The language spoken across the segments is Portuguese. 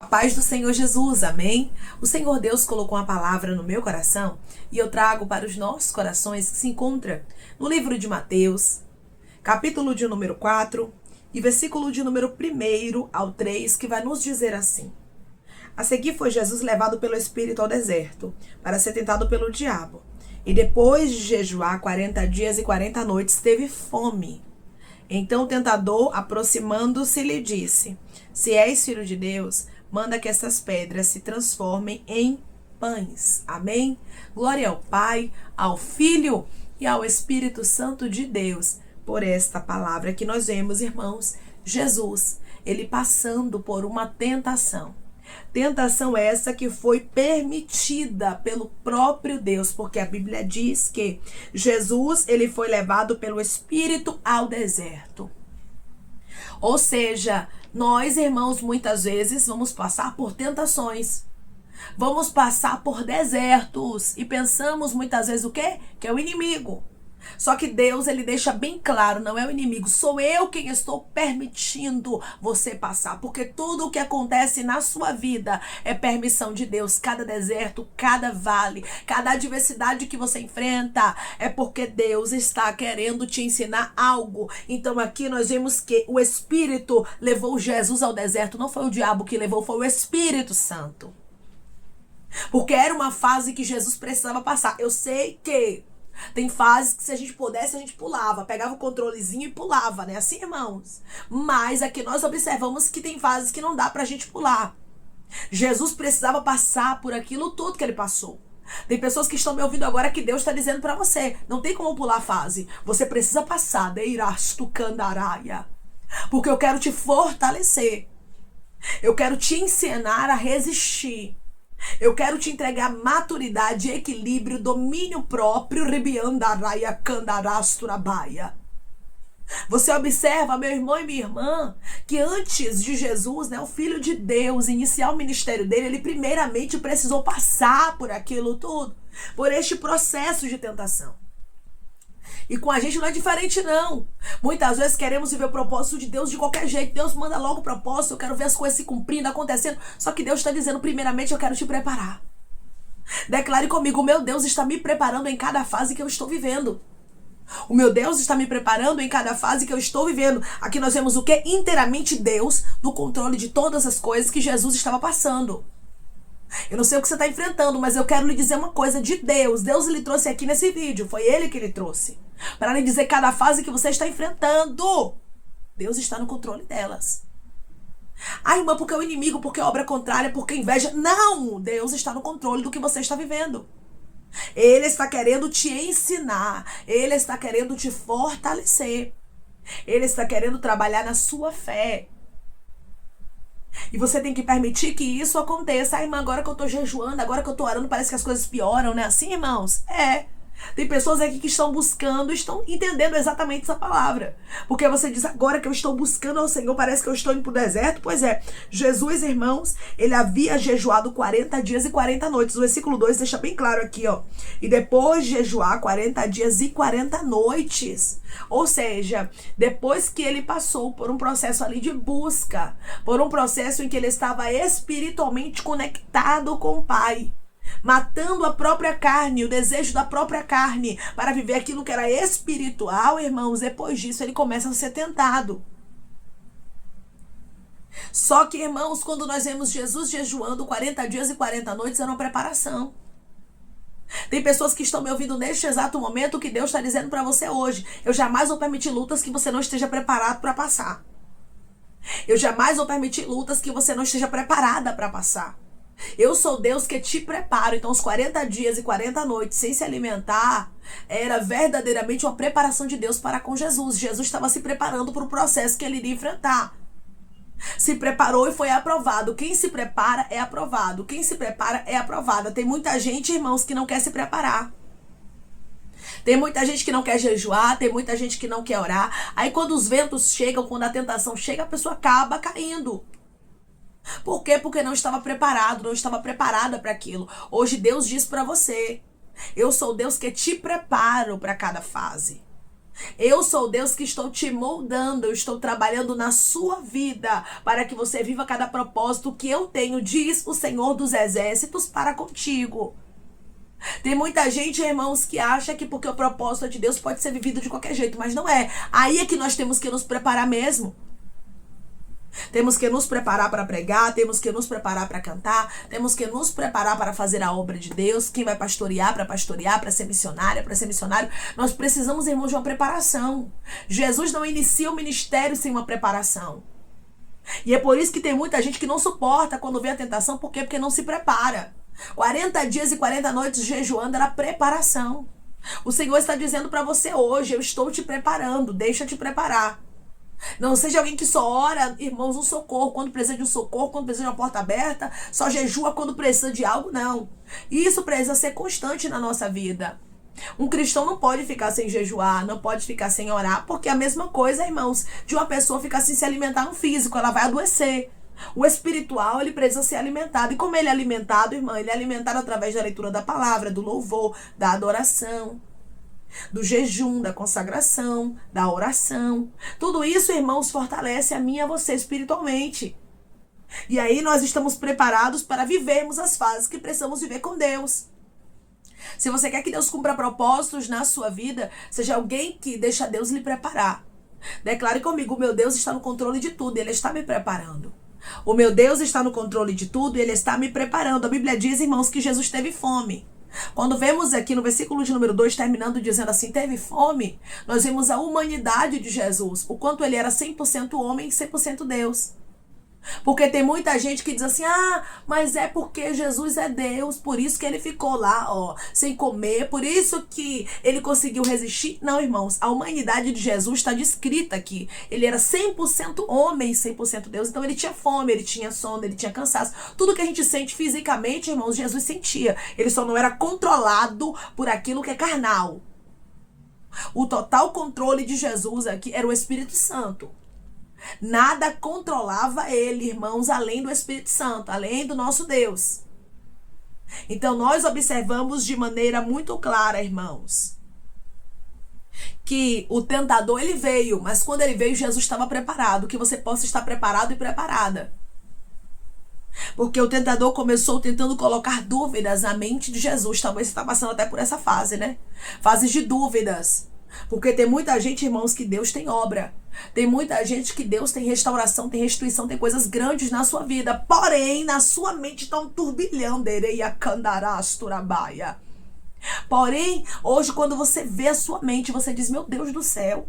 A paz do Senhor Jesus, amém? O Senhor Deus colocou uma palavra no meu coração e eu trago para os nossos corações que se encontra no livro de Mateus, capítulo de número 4 e versículo de número 1 ao 3, que vai nos dizer assim: A seguir foi Jesus levado pelo Espírito ao deserto, para ser tentado pelo diabo. E depois de jejuar 40 dias e 40 noites, teve fome. Então o tentador, aproximando-se, lhe disse: Se és filho de Deus, manda que essas pedras se transformem em pães. Amém? Glória ao Pai, ao Filho e ao Espírito Santo de Deus, por esta palavra que nós vemos, irmãos. Jesus, ele passando por uma tentação. Tentação essa que foi permitida pelo próprio Deus, porque a Bíblia diz que Jesus, ele foi levado pelo Espírito ao deserto. Ou seja, nós, irmãos, muitas vezes vamos passar por tentações. Vamos passar por desertos e pensamos muitas vezes o quê? Que é o inimigo. Só que Deus, ele deixa bem claro, não é o inimigo, sou eu quem estou permitindo você passar, porque tudo o que acontece na sua vida é permissão de Deus. Cada deserto, cada vale, cada adversidade que você enfrenta é porque Deus está querendo te ensinar algo. Então aqui nós vemos que o Espírito levou Jesus ao deserto, não foi o diabo que levou, foi o Espírito Santo. Porque era uma fase que Jesus precisava passar. Eu sei que tem fases que se a gente pudesse, a gente pulava, pegava o controlezinho e pulava, né? Assim, irmãos. Mas aqui nós observamos que tem fases que não dá pra gente pular. Jesus precisava passar por aquilo tudo que ele passou. Tem pessoas que estão me ouvindo agora que Deus está dizendo pra você: não tem como pular a fase. Você precisa passar. Deirastu candaraia. Porque eu quero te fortalecer. Eu quero te ensinar a resistir. Eu quero te entregar maturidade, equilíbrio, domínio próprio. Você observa, meu irmão e minha irmã, que antes de Jesus, né, o Filho de Deus, iniciar o ministério dele, ele primeiramente precisou passar por aquilo tudo, por este processo de tentação. E com a gente não é diferente, não. Muitas vezes queremos viver o propósito de Deus de qualquer jeito. Deus manda logo o propósito, eu quero ver as coisas se cumprindo, acontecendo. Só que Deus está dizendo, primeiramente, eu quero te preparar. Declare comigo: o meu Deus está me preparando em cada fase que eu estou vivendo. O meu Deus está me preparando em cada fase que eu estou vivendo. Aqui nós vemos o quê? Inteiramente Deus no controle de todas as coisas que Jesus estava passando. Eu não sei o que você está enfrentando, mas eu quero lhe dizer uma coisa de Deus. Deus lhe trouxe aqui nesse vídeo. Foi Ele que lhe trouxe. Para lhe dizer cada fase que você está enfrentando. Deus está no controle delas. Ah, irmã, porque é o inimigo, porque é obra contrária, porque inveja. Não! Deus está no controle do que você está vivendo. Ele está querendo te ensinar. Ele está querendo te fortalecer. Ele está querendo trabalhar na sua fé. E você tem que permitir que isso aconteça. Ah, irmã, agora que eu tô jejuando, agora que eu tô orando, parece que as coisas pioram, né? Assim, irmãos? É. Tem pessoas aqui que estão buscando, estão entendendo exatamente essa palavra. Porque você diz, agora que eu estou buscando ao Senhor, parece que eu estou indo pro deserto. Pois é, Jesus, irmãos, ele havia jejuado 40 dias e 40 noites. O versículo 2 deixa bem claro aqui, ó. E depois de jejuar 40 dias e 40 noites. Ou seja, depois que ele passou por um processo ali de busca, por um processo em que ele estava espiritualmente conectado com o Pai, matando a própria carne, o desejo da própria carne, para viver aquilo que era espiritual, irmãos, depois disso ele começa a ser tentado. Só que, irmãos, quando nós vemos Jesus jejuando 40 dias e 40 noites, era uma preparação. Tem pessoas que estão me ouvindo neste exato momento que Deus está dizendo para você hoje: eu jamais vou permitir lutas que você não esteja preparado para passar. Eu jamais vou permitir lutas que você não esteja preparada para passar. Eu sou Deus que te preparo. Então os 40 dias e 40 noites sem se alimentar era verdadeiramente uma preparação de Deus para com Jesus. Jesus estava se preparando para o processo que ele iria enfrentar. Se preparou e foi aprovado. Quem se prepara é aprovado. Quem se prepara é aprovada. Tem muita gente, irmãos, que não quer se preparar. Tem muita gente que não quer jejuar, tem muita gente que não quer orar. Aí quando os ventos chegam, quando a tentação chega, a pessoa acaba caindo. Por quê? Porque não estava preparado, não estava preparada para aquilo. Hoje Deus diz para você: eu sou Deus que te preparo para cada fase. Eu sou o Deus que estou te moldando, eu estou trabalhando na sua vida para que você viva cada propósito que eu tenho, diz o Senhor dos Exércitos, para contigo. Tem muita gente, irmãos, que acha que porque o propósito de Deus pode ser vivido de qualquer jeito, mas não é. Aí é que nós temos que nos preparar mesmo. Temos que nos preparar para pregar, temos que nos preparar para cantar, temos que nos preparar para fazer a obra de Deus. Quem vai pastorear, para ser missionária, para ser missionário. Nós precisamos, irmãos, de uma preparação. Jesus não inicia o ministério sem uma preparação. E é por isso que tem muita gente que não suporta quando vê a tentação. Por quê? Porque não se prepara. 40 dias e 40 noites jejuando era preparação. O Senhor está dizendo para você hoje, eu estou te preparando, deixa te preparar. Não seja alguém que só ora, irmãos, um socorro quando precisa de um socorro, quando precisa de uma porta aberta, só jejua quando precisa de algo, não. Isso precisa ser constante na nossa vida. Um cristão não pode ficar sem jejuar, não pode ficar sem orar, porque é a mesma coisa, irmãos, de uma pessoa ficar sem se alimentar no físico, ela vai adoecer. O espiritual, ele precisa ser alimentado. E como ele é alimentado, irmão? Ele é alimentado através da leitura da palavra, do louvor, da adoração, do jejum, da consagração, da oração. Tudo isso, irmãos, fortalece a mim e a você espiritualmente. E aí nós estamos preparados para vivermos as fases que precisamos viver com Deus. Se você quer que Deus cumpra propósitos na sua vida, seja alguém que deixa Deus lhe preparar. Declare comigo, o meu Deus está no controle de tudo, Ele está me preparando. O meu Deus está no controle de tudo e Ele está me preparando. A Bíblia diz, irmãos, que Jesus teve fome. Quando vemos aqui no versículo de número 2, terminando dizendo assim, teve fome, nós vemos a humanidade de Jesus, o quanto Ele era 100% homem e 100% Deus. Porque tem muita gente que diz assim, mas é porque Jesus é Deus, por isso que ele ficou lá, sem comer, por isso que ele conseguiu resistir. Não, irmãos, a humanidade de Jesus está descrita aqui. Ele era 100% homem e 100% Deus, então ele tinha fome, ele tinha sono, ele tinha cansaço. Tudo que a gente sente fisicamente, irmãos, Jesus sentia. Ele só não era controlado por aquilo que é carnal. O total controle de Jesus aqui era o Espírito Santo. Nada controlava ele, irmãos, além do Espírito Santo, além do nosso Deus. Então, nós observamos de maneira muito clara, irmãos, que o tentador, ele veio, mas quando ele veio, Jesus estava preparado, que você possa estar preparado e preparada. Porque o tentador começou tentando colocar dúvidas na mente de Jesus. Talvez você está passando até por essa fase, né? Fases de dúvidas. Porque tem muita gente, irmãos, que Deus tem obra. Tem muita gente que Deus tem restauração, tem restituição, tem coisas grandes na sua vida. Porém, na sua mente está um turbilhão. Porém, hoje, quando você vê a sua mente, você diz, meu Deus do céu.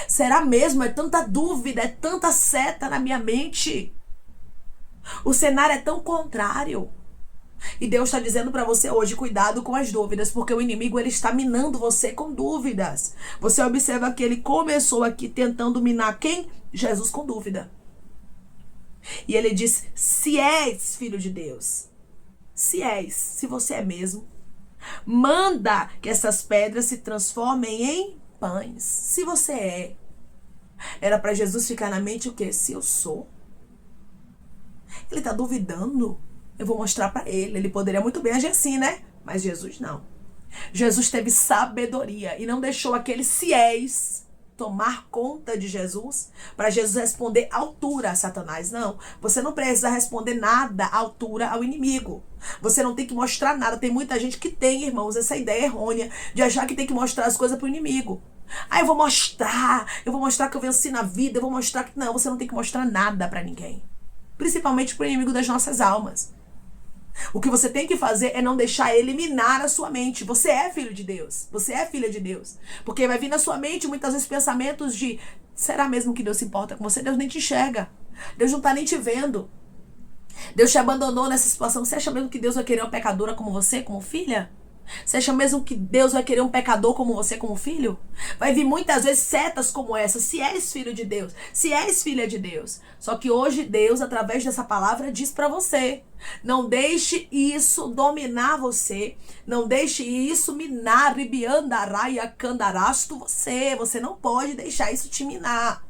Será mesmo? É tanta dúvida, é tanta seta na minha mente. O cenário é tão contrário. E Deus está dizendo para você hoje, cuidado com as dúvidas, porque o inimigo, ele está minando você com dúvidas. Você observa que ele começou aqui tentando minar quem? Jesus com dúvida. E ele diz, se és filho de Deus, se você é mesmo, manda que essas pedras se transformem em pães. Se você é. Era para Jesus ficar na mente o quê? Se eu sou. Ele está duvidando. Eu vou mostrar para ele. Ele poderia muito bem agir assim, né? Mas Jesus não. Jesus teve sabedoria e não deixou aquele se és tomar conta de Jesus para Jesus responder à altura a Satanás. Não. Você não precisa responder nada à altura ao inimigo. Você não tem que mostrar nada. Tem muita gente que tem, irmãos, essa ideia errônea de achar que tem que mostrar as coisas para o inimigo. Eu vou mostrar que eu venci na vida, eu vou mostrar que... Não, você não tem que mostrar nada para ninguém. Principalmente para o inimigo das nossas almas. O que você tem que fazer é não deixar ele minar a sua mente. Você é filho de Deus. Você é filha de Deus. Porque vai vir na sua mente muitas vezes pensamentos de, será mesmo que Deus se importa com você? Deus nem te enxerga. Deus não está nem te vendo. Deus te abandonou nessa situação. Você acha mesmo que Deus vai querer uma pecadora como você, como filha? Você acha mesmo que Deus vai querer um pecador como você, como filho? Vai vir muitas vezes setas como essa. Se és filho de Deus, se és filha de Deus. Só que hoje Deus, através dessa palavra, diz para você: não deixe isso dominar você. Não deixe isso minar, ribiandaraia candarasto você. Você não pode deixar isso te minar.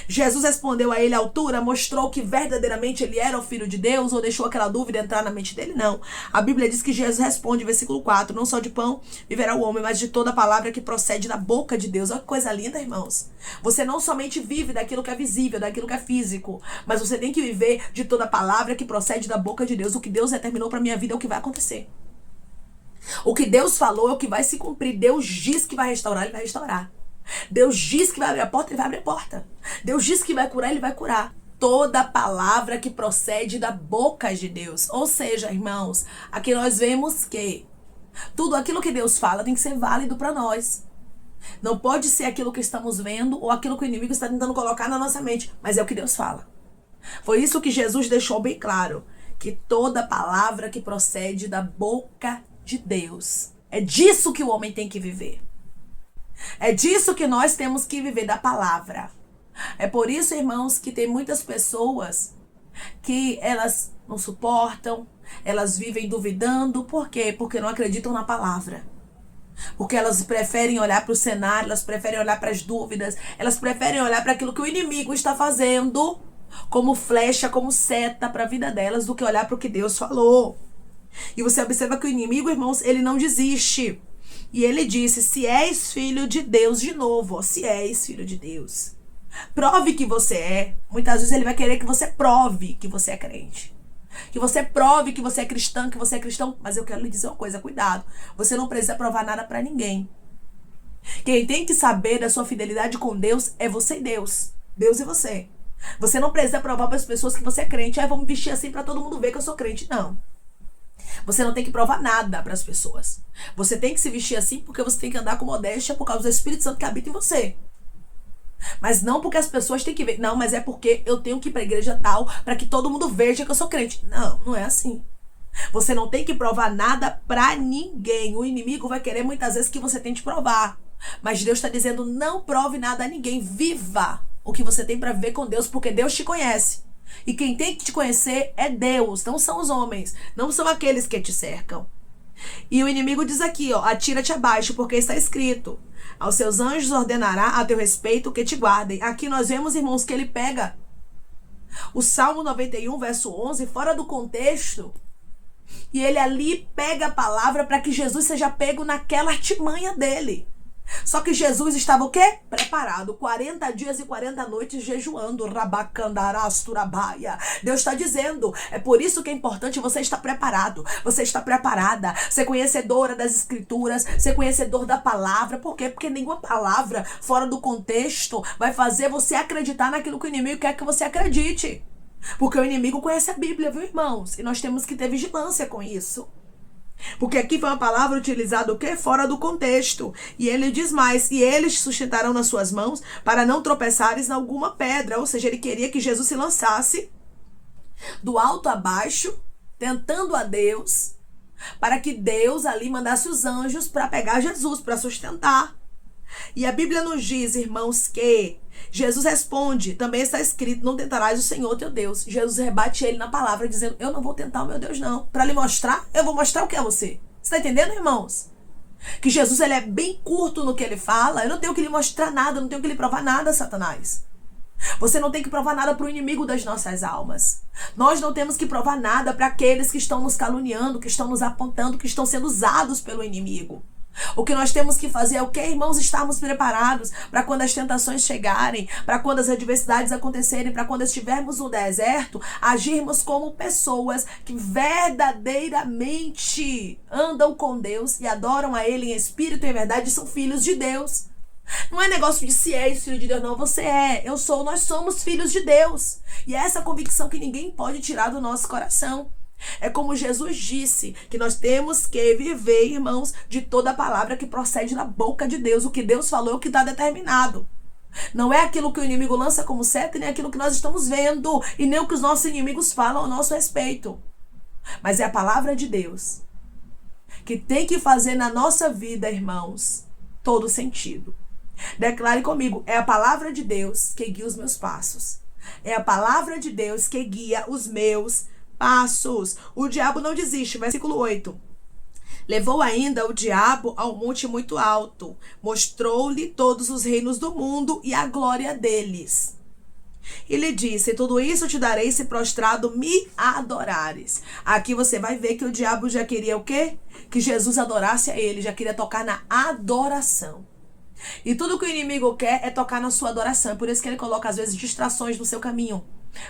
Jesus respondeu a ele à altura, mostrou que verdadeiramente ele era o Filho de Deus ou deixou aquela dúvida entrar na mente dele? Não. A Bíblia diz que Jesus responde, versículo 4, não só de pão viverá o homem, mas de toda palavra que procede da boca de Deus. Olha que coisa linda, irmãos. Você não somente vive daquilo que é visível, daquilo que é físico, mas você tem que viver de toda palavra que procede da boca de Deus. O que Deus determinou para minha vida é o que vai acontecer. O que Deus falou é o que vai se cumprir. Deus diz que vai restaurar, ele vai restaurar. Deus diz que vai abrir a porta, ele vai abrir a porta. Deus diz que vai curar, ele vai curar. Toda palavra que procede da boca de Deus. Ou seja, irmãos, aqui nós vemos que tudo aquilo que Deus fala tem que ser válido para nós. Não pode ser aquilo que estamos vendo ou aquilo que o inimigo está tentando colocar na nossa mente, mas é o que Deus fala. Foi isso que Jesus deixou bem claro, que toda palavra que procede da boca de Deus. É disso que o homem tem que viver. É disso que nós temos que viver, da palavra. É por isso, irmãos, que tem muitas pessoas que elas não suportam, elas vivem duvidando. Por quê? Porque não acreditam na palavra. Porque elas preferem olhar para o cenário, elas preferem olhar para as dúvidas, elas preferem olhar para aquilo que o inimigo está fazendo como flecha, como seta para a vida delas, do que olhar para o que Deus falou. E você observa que o inimigo, irmãos, ele não desiste. E ele disse, se és filho de Deus, de novo, ó, se és filho de Deus, prove que você é. Muitas vezes ele vai querer que você prove que você é crente. Que você prove que você é cristã, que você é cristão. Mas eu quero lhe dizer uma coisa, cuidado. Você não precisa provar nada pra ninguém. Quem tem que saber da sua fidelidade com Deus é você e Deus. Deus e você. Você não precisa provar para as pessoas que você é crente. Vamos vestir assim pra todo mundo ver que eu sou crente. Não. Você não tem que provar nada para as pessoas. Você tem que se vestir assim porque você tem que andar com modéstia por causa do Espírito Santo que habita em você. Mas não porque as pessoas têm que ver. Não, mas é porque eu tenho que ir para a igreja tal para que todo mundo veja que eu sou crente. Não, não é assim. Você não tem que provar nada para ninguém. O inimigo vai querer muitas vezes que você tente provar. Mas Deus está dizendo, não prove nada a ninguém. Viva o que você tem para viver com Deus, porque Deus te conhece. E quem tem que te conhecer é Deus, não são os homens, não são aqueles que te cercam. E o inimigo diz aqui, ó, atira-te abaixo, porque está escrito, aos seus anjos ordenará a teu respeito que te guardem. Aqui nós vemos, irmãos, que ele pega o Salmo 91, verso 11, fora do contexto, e ele ali pega a palavra para que Jesus seja pego naquela artimanha dele. Só que Jesus estava o quê? Preparado. 40 dias e 40 noites jejuando. Rabacandarasturabaia. Deus está dizendo. É por isso que é importante você estar preparado. Você está preparada. Ser conhecedora das escrituras. Ser conhecedor da palavra. Por quê? Porque nenhuma palavra fora do contexto vai fazer você acreditar naquilo que o inimigo quer que você acredite. Porque o inimigo conhece a Bíblia, viu, irmãos? E nós temos que ter vigilância com isso. Porque aqui foi uma palavra utilizada o quê? Fora do contexto. E ele diz mais, e eles te sustentarão nas suas mãos para não tropeçares em alguma pedra. Ou seja, ele queria que Jesus se lançasse do alto a baixo, tentando a Deus, para que Deus ali mandasse os anjos para pegar Jesus, para sustentar. E a Bíblia nos diz, irmãos, que Jesus responde, também está escrito, não tentarás o Senhor teu Deus. Jesus rebate ele na palavra, dizendo, eu não vou tentar o meu Deus não. Para lhe mostrar, eu vou mostrar o que é você. Você está entendendo, irmãos? Que Jesus, ele é bem curto no que ele fala. Eu não tenho que lhe mostrar nada, eu não tenho que lhe provar nada, Satanás. Você não tem que provar nada para o inimigo das nossas almas. Nós não temos que provar nada para aqueles que estão nos caluniando, que estão nos apontando, que estão sendo usados pelo inimigo. O que nós temos que fazer é o que, irmãos? Estarmos preparados para quando as tentações chegarem, para quando as adversidades acontecerem, para quando estivermos no deserto, agirmos como pessoas que verdadeiramente andam com Deus e adoram a Ele em espírito e em verdade, são filhos de Deus. Não é negócio de se é filho de Deus, não. Você é, eu sou, nós somos filhos de Deus. E é essa convicção que ninguém pode tirar do nosso coração. É como Jesus disse, que nós temos que viver, irmãos, de toda a palavra que procede da boca de Deus. O que Deus falou é o que está determinado. Não é aquilo que o inimigo lança como seta, nem aquilo que nós estamos vendo, e nem o que os nossos inimigos falam ao nosso respeito. Mas é a palavra de Deus que tem que fazer na nossa vida, irmãos, todo sentido. Declare comigo, é a palavra de Deus que guia os meus passos. É a palavra de Deus que guia os meus passos. O diabo não desiste. Versículo 8. Levou ainda o diabo ao monte muito alto. Mostrou-lhe todos os reinos do mundo e a glória deles. E lhe disse: tudo isso te darei se prostrado me adorares. Aqui você vai ver que o diabo já queria o quê? Que Jesus adorasse a ele, já queria tocar na adoração. E tudo que o inimigo quer é tocar na sua adoração. É por isso que ele coloca, às vezes, distrações no seu caminho.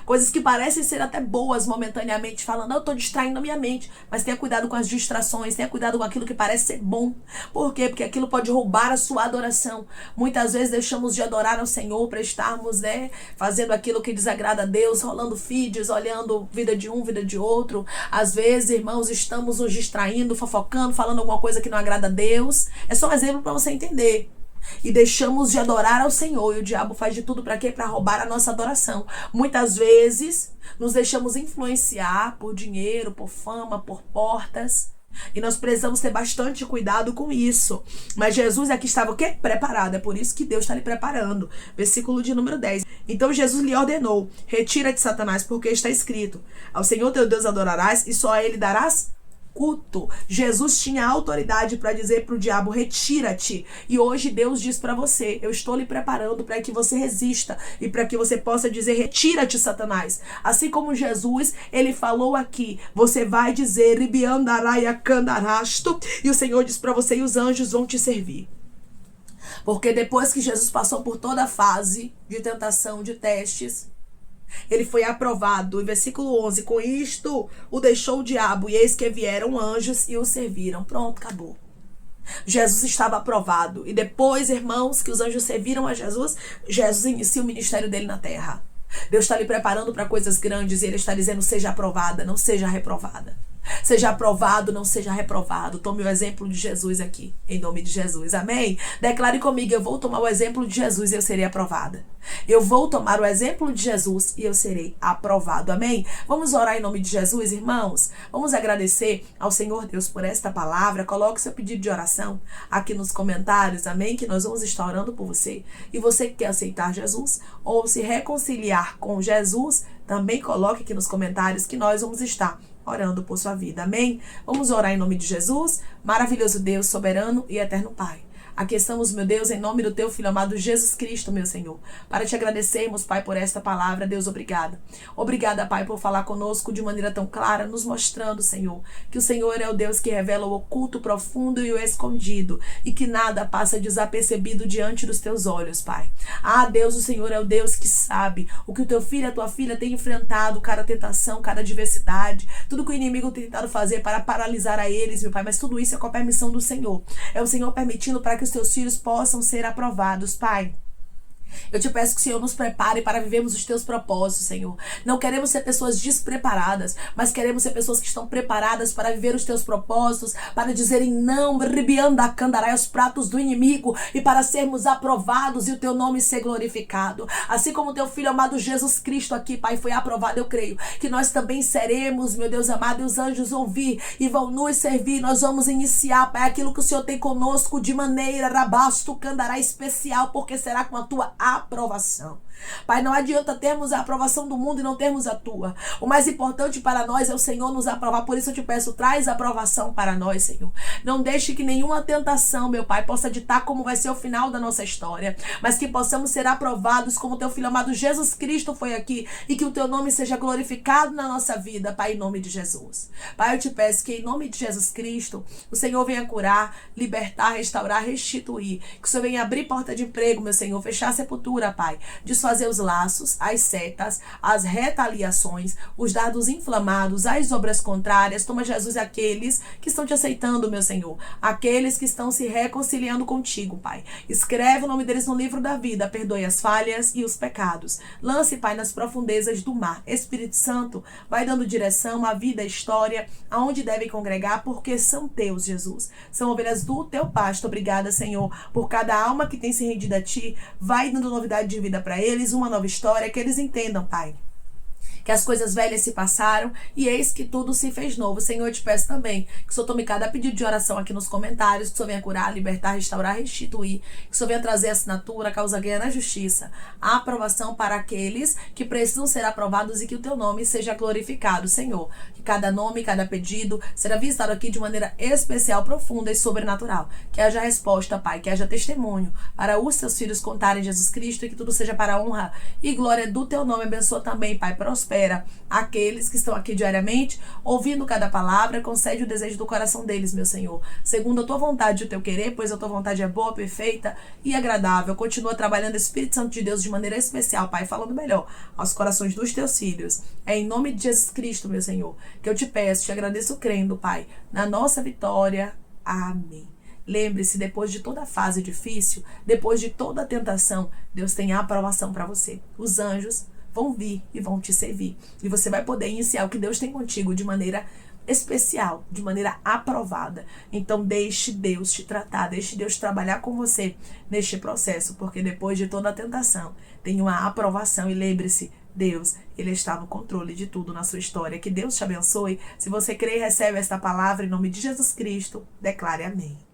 Coisas que parecem ser até boas momentaneamente, falando, eu estou distraindo a minha mente. Mas tenha cuidado com as distrações, tenha cuidado com aquilo que parece ser bom. Por quê? Porque aquilo pode roubar a sua adoração. Muitas vezes deixamos de adorar ao Senhor para estarmos, fazendo aquilo que desagrada a Deus, rolando feeds, olhando vida de um, vida de outro. Às vezes, irmãos, estamos nos distraindo, fofocando, falando alguma coisa que não agrada a Deus. É só um exemplo para você entender. E deixamos de adorar ao Senhor. E o diabo faz de tudo para quê? Para roubar a nossa adoração. Muitas vezes nos deixamos influenciar por dinheiro, por fama, por portas. E nós precisamos ter bastante cuidado com isso. Mas Jesus aqui estava o quê? Preparado. É por isso que Deus está lhe preparando. Versículo de número 10. Então Jesus lhe ordenou: retira-te, Satanás, porque está escrito: ao Senhor teu Deus adorarás e só a ele darás culto. Jesus tinha autoridade para dizer para o diabo: retira-te. E hoje Deus diz para você: eu estou lhe preparando para que você resista e para que você possa dizer: retira-te, Satanás. Assim como Jesus, ele falou aqui, você vai dizer: ribiandaraia candarasto, e o Senhor diz para você: e os anjos vão te servir. Porque depois que Jesus passou por toda a fase de tentação, de testes, ele foi aprovado. Em versículo 11, com isto o deixou o diabo, e eis que vieram anjos e o serviram. Pronto, acabou. Jesus estava aprovado. E depois, irmãos, que os anjos serviram a Jesus, Jesus inicia o ministério dele na terra. Deus está lhe preparando para coisas grandes, e ele está dizendo: seja aprovada, não seja reprovada. Seja aprovado, não seja reprovado. Tome o exemplo de Jesus aqui, em nome de Jesus, amém? Declare comigo: eu vou tomar o exemplo de Jesus e eu serei aprovada. Eu vou tomar o exemplo de Jesus e eu serei aprovado, amém? Vamos orar em nome de Jesus, irmãos? Vamos agradecer ao Senhor Deus por esta palavra. Coloque seu pedido de oração aqui nos comentários, amém? Que nós vamos estar orando por você. E você que quer aceitar Jesus ou se reconciliar com Jesus, também coloque aqui nos comentários que nós vamos estar orando por sua vida, amém? Vamos orar em nome de Jesus. Maravilhoso Deus, soberano e eterno Pai, aqui estamos, meu Deus, em nome do teu Filho amado Jesus Cristo, meu Senhor, para te agradecermos, Pai, por esta palavra. Deus, obrigada. Obrigada, Pai, por falar conosco de maneira tão clara, nos mostrando, Senhor, que o Senhor é o Deus que revela o oculto, o profundo e o escondido, e que nada passa desapercebido diante dos teus olhos, Pai. Ah, Deus, o Senhor é o Deus que sabe o que o teu filho e a tua filha têm enfrentado, cada tentação, cada adversidade, tudo que o inimigo tem tentado fazer para paralisar a eles, meu Pai, mas tudo isso é com a permissão do Senhor. É o Senhor permitindo para que os teus filhos possam ser aprovados, Pai. Eu te peço que o Senhor nos prepare para vivermos os teus propósitos, Senhor. Não queremos ser pessoas despreparadas, mas queremos ser pessoas que estão preparadas para viver os teus propósitos, para dizerem não, ribianda candarai aos pratos do inimigo, e para sermos aprovados e o teu nome ser glorificado. Assim como o teu Filho amado Jesus Cristo aqui, Pai, foi aprovado, eu creio que nós também seremos, meu Deus amado, e os anjos vão vir e vão nos servir. Nós vamos iniciar, Pai, aquilo que o Senhor tem conosco de maneira rabasto candará especial, porque será com a tua aprovação. Pai, não adianta termos a aprovação do mundo e não termos a tua. O mais importante para nós é o Senhor nos aprovar. Por isso eu te peço, traz a aprovação para nós, Senhor. Não deixe que nenhuma tentação, meu Pai, possa ditar como vai ser o final da nossa história, mas que possamos ser aprovados como teu Filho amado Jesus Cristo foi aqui, e que o teu nome seja glorificado na nossa vida, Pai, em nome de Jesus. Pai, eu te peço que em nome de Jesus Cristo o Senhor venha curar, libertar, restaurar, restituir. Que o Senhor venha abrir porta de emprego, meu Senhor, fechar a sepultura, Pai, fazer os laços, as setas, as retaliações, os dardos inflamados, as obras contrárias. Toma, Jesus, aqueles que estão te aceitando, meu Senhor, aqueles que estão se reconciliando contigo, Pai. Escreve o nome deles no livro da vida, perdoe as falhas e os pecados. Lance, Pai, nas profundezas do mar. Espírito Santo, vai dando direção à vida, à história, aonde devem congregar, porque são teus, Jesus. São ovelhas do teu pasto. Obrigada, Senhor, por cada alma que tem se rendido a ti. Vai dando novidade de vida para eles, uma nova história, que eles entendam, Pai, que as coisas velhas se passaram e eis que tudo se fez novo. Senhor, eu te peço também que o Senhor tome cada pedido de oração aqui nos comentários, que o Senhor venha curar, libertar, restaurar, restituir, que o Senhor venha trazer assinatura, causa ganha na justiça, a aprovação para aqueles que precisam ser aprovados e que o teu nome seja glorificado, Senhor. Que cada nome, cada pedido será visitado aqui de maneira especial, profunda e sobrenatural. Que haja resposta, Pai, que haja testemunho para os teus filhos contarem Jesus Cristo e que tudo seja para a honra e glória do teu nome. Abençoa também, Pai, prospera aqueles que estão aqui diariamente, ouvindo cada palavra, concede o desejo do coração deles, meu Senhor, segundo a tua vontade e o teu querer, pois a tua vontade é boa, perfeita e agradável. Continua trabalhando, Espírito Santo de Deus, de maneira especial, Pai, falando melhor aos corações dos teus filhos. É em nome de Jesus Cristo, meu Senhor, que eu te peço, te agradeço crendo, Pai, na nossa vitória. Amém. Lembre-se, depois de toda fase difícil, depois de toda tentação, Deus tem a aprovação para você. Os anjos vão vir e vão te servir. E você vai poder iniciar o que Deus tem contigo de maneira especial, de maneira aprovada. Então deixe Deus te tratar, deixe Deus trabalhar com você neste processo, porque depois de toda a tentação, tem uma aprovação. E lembre-se, Deus, Ele está no controle de tudo na sua história. Que Deus te abençoe. Se você crê e recebe esta palavra, em nome de Jesus Cristo, declare amém.